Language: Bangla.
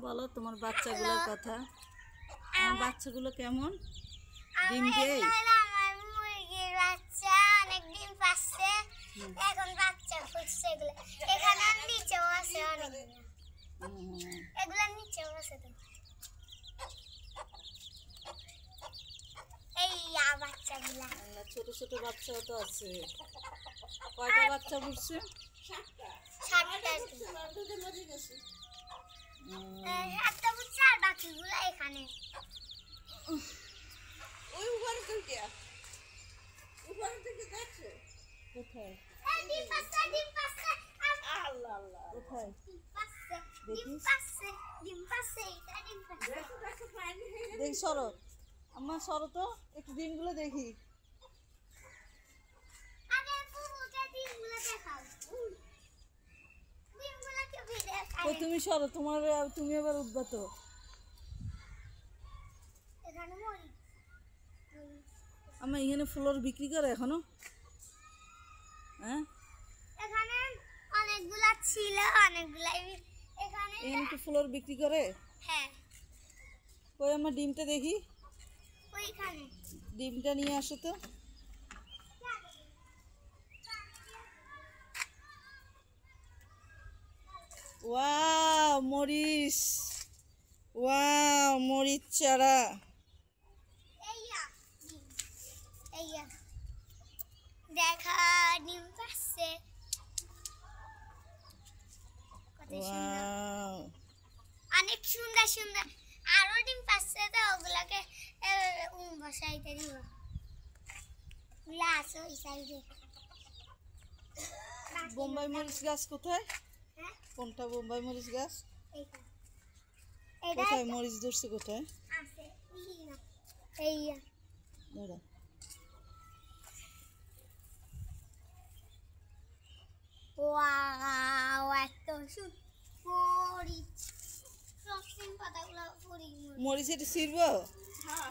বলো তোমার বাচ্চাগুলোর কথা। আমার বাচ্চাগুলো কেমন ডিম দেয়? আমার মুরগির বাচ্চা অনেক ডিম পাচ্ছে, এখন বাচ্চা ফুটছে। এগুলো এখানে নিচেও আছে অনেক, এগুলো নিচেও আছে। তো এই বাচ্চাগুলা ছোট ছোট বাচ্চাও তো আছে। কয়টা বাচ্চা ফুটছে? 7টা ফুটছে, আর বাকিগুলো এখানে। কোথায়? ডিম পাচ্ছে, ডিম পাচ্ছে। আল্লাহ আল্লাহ, কোথায়? ডিম পাচ্ছে, ডিম দেখিস, পাচ্ছে, ডিম পাচ্ছে, এটা ডিম পাচ্ছে। দেখি সরো, আমার সরো তো একটু ডিমগুলো দেখি। আগে পুরোটা ডিমগুলো দেখাও। ডিমগুলোকে ভিড়ে তো তুমি সরো, তুমি আবার উঠবা তো। এখানে মরি। আমার এখানে ফ্লোর বিক্রি করে এখনো? হ্যাঁ, এখানে অনেকগুলা ছিল, অনেকগুলাই এখানে। এখানে কি ফ্লোর বিক্রি করে? হ্যাঁ, কই আমার ডিমটা দেখি, ওইখানে। ডিমটা নিয়ে আসো তো। ওয়াও মরিচ, ওয়াও মরিচ চারা। এইয়া ডিম, এইয়া দেখা ডিম পাচ্ছে। কত সুন্দর, ওয়াও, অনেক সুন্দর সুন্দর। আরো ডিম পাচ্ছে, তো ওগুলাকে বসাইতে দিব। গ্লাস ওই সাইডে। বোম্বাই মরিচ গাছ কোথায়? হ্যাঁ, কোনটা বোম্বাই মরিচ গাছ? এইখানে। এটা কোথায় মরিচ ধরছে কোথায়? আছে, এইয়া। ধরো। ওয়াও, এত সুন্দর মরিচ। সব সিম পাতাগুলো পরি। মরিচ এটা ছিড়বো? হ্যাঁ,